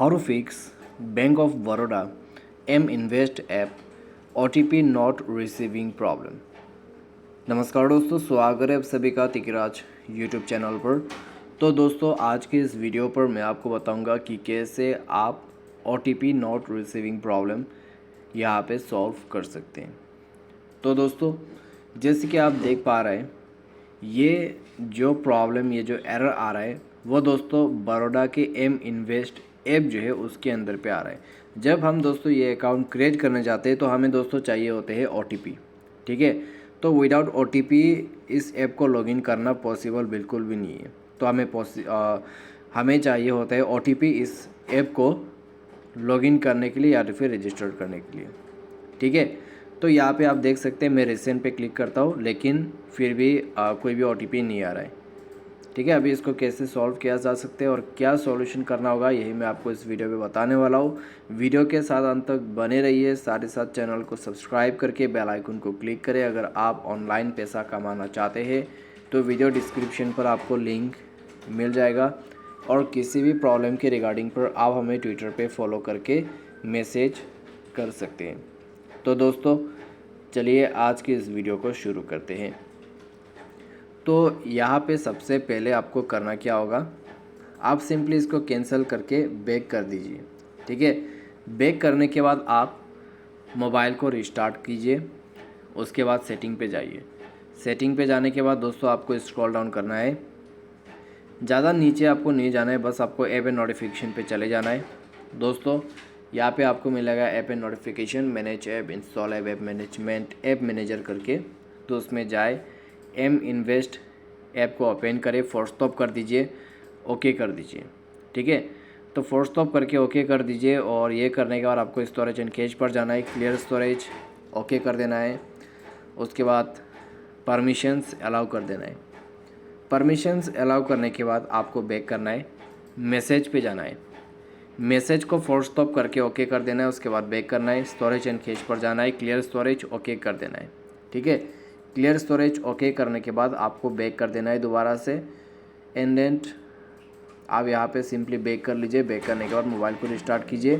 How to fix Bank of Baroda M Invest app OTP not receiving problem। नमस्कार दोस्तों, स्वागत है आप सभी का तिकराज यूट्यूब चैनल पर। तो दोस्तों, आज के इस वीडियो पर मैं आपको बताऊंगा कि कैसे आप OTP नॉट रिसीविंग प्रॉब्लम यहाँ पे सॉल्व कर सकते हैं। तो दोस्तों, जैसे कि आप देख पा रहे हैं, ये जो प्रॉब्लम, ये जो एरर आ रहा है वो दोस्तों बड़ौदा के एम इन्वेस्ट ऐप जो है उसके अंदर पे आ रहा है। जब हम दोस्तों ये अकाउंट क्रिएट करने जाते हैं तो हमें दोस्तों चाहिए होते हैं OTP। ठीक है, तो विदाउट OTP इस ऐप को लॉगिन करना पॉसिबल बिल्कुल भी नहीं है। तो हमें चाहिए होता है OTP इस ऐप को लॉगिन करने के लिए या फिर रजिस्टर करने के लिए। ठीक है, तो यहाँ पे आप देख सकते हैं मैं रिसेंट पे क्लिक करता हूँ, लेकिन फिर भी कोई भी OTP नहीं आ रहा है। ठीक है, अभी इसको कैसे सॉल्व किया जा सकता है और क्या सॉल्यूशन करना होगा, यही मैं आपको इस वीडियो में बताने वाला हूँ। वीडियो के साथ अंत तक बने रहिए, साथ ही साथ चैनल को सब्सक्राइब करके बेल आइकन को क्लिक करें। अगर आप ऑनलाइन पैसा कमाना चाहते हैं तो वीडियो डिस्क्रिप्शन पर आपको लिंक मिल जाएगा, और किसी भी प्रॉब्लम के रिगार्डिंग पर आप हमें ट्विटर पर फॉलो करके मैसेज कर सकते हैं। तो दोस्तों, चलिए आज की इस वीडियो को शुरू करते हैं। तो यहाँ पे सबसे पहले आपको करना क्या होगा, आप सिंपली इसको कैंसिल करके बैक कर दीजिए। ठीक है, बैक करने के बाद आप मोबाइल को रिस्टार्ट कीजिए, उसके बाद सेटिंग पे जाइए। सेटिंग पे जाने के बाद दोस्तों आपको स्क्रॉल डाउन करना है, ज़्यादा नीचे आपको नहीं जाना है, बस आपको ऐप एंड नोटिफिकेशन पे चले जाना है। दोस्तों, यहाँ पे आपको मिलेगा app and notification, manage app, install app management, app manager करके। तो उसमें जाए, एम इन्वेस्ट ऐप को ओपन करें, फोर्स स्टॉप कर दीजिए, ओके कर दीजिए। ठीक है, तो फोर्स स्टॉप करके ओके कर दीजिए, और ये करने के बाद आपको स्टोरेज एंड कैश पर जाना है, क्लियर स्टोरेज ओके कर देना है। उसके बाद परमिशंस अलाउ कर देना है। परमिशंस अलाउ करने के बाद आपको बैक करना है, मैसेज पे जाना है, मैसेज को फोर्स स्टॉप करके ओके कर देना है। उसके बाद बैक करना है, स्टोरेज एंड कैश पर जाना है, क्लियर स्टोरेज ओके कर देना है। ठीक है, क्लियर स्टोरेज ओके करने के बाद आपको बैक कर देना है दोबारा से, एंड आप यहाँ पे सिंपली बैक कर लीजिए। बैक करने के बाद मोबाइल को रिस्टार्ट कीजिए,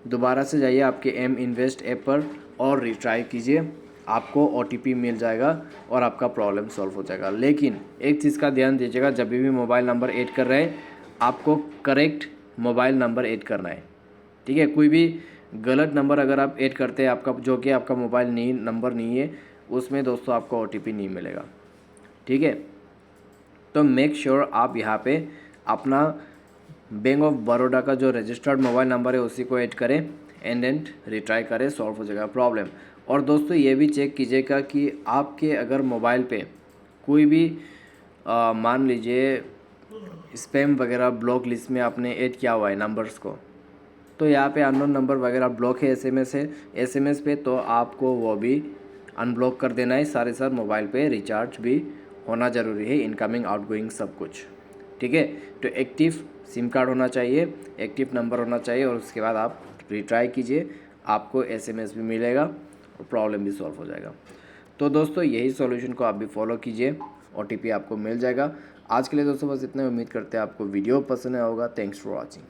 दोबारा से जाइए आपके एम इन्वेस्ट ऐप पर और रिट्राई कीजिए, आपको OTP मिल जाएगा और आपका प्रॉब्लम सॉल्व हो जाएगा। लेकिन एक चीज़ का ध्यान दीजिएगा, जब भी मोबाइल नंबर ऐड कर रहे हैं आपको करेक्ट मोबाइल नंबर ऐड करना है। ठीक है, कोई भी गलत नंबर अगर आप ऐड करते हैं आपका, जो कि आपका मोबाइल नंबर नहीं है, उसमें दोस्तों आपको OTP नहीं मिलेगा। ठीक है, तो मेक श्योर आप यहाँ पे अपना बैंक ऑफ बड़ौदा का जो रजिस्टर्ड मोबाइल नंबर है उसी को ऐड करें, एंड रिट्राई करें, सॉल्व हो जाएगा प्रॉब्लम। और दोस्तों, ये भी चेक कीजिएगा कि आपके अगर मोबाइल पे कोई भी मान लीजिए स्पैम वगैरह ब्लॉक लिस्ट में आपने ऐड किया हुआ है नंबर्स को, तो यहाँ पे अननोन नंबर वगैरह ब्लॉक है SMS पे, तो आपको वो भी अनब्लॉक कर देना है। सारे साथ मोबाइल पे रिचार्ज भी होना ज़रूरी है, इनकमिंग आउटगोइंग सब कुछ। ठीक है, तो एक्टिव सिम कार्ड होना चाहिए, एक्टिव नंबर होना चाहिए, और उसके बाद आप रिट्राई कीजिए, आपको SMS भी मिलेगा और प्रॉब्लम भी सॉल्व हो जाएगा। तो दोस्तों, यही सॉल्यूशन को आप भी फॉलो कीजिए, OTP आपको मिल जाएगा। आज के लिए दोस्तों बस इतना, उम्मीद करते हैं आपको वीडियो पसंद आया होगा। Thanks for watching.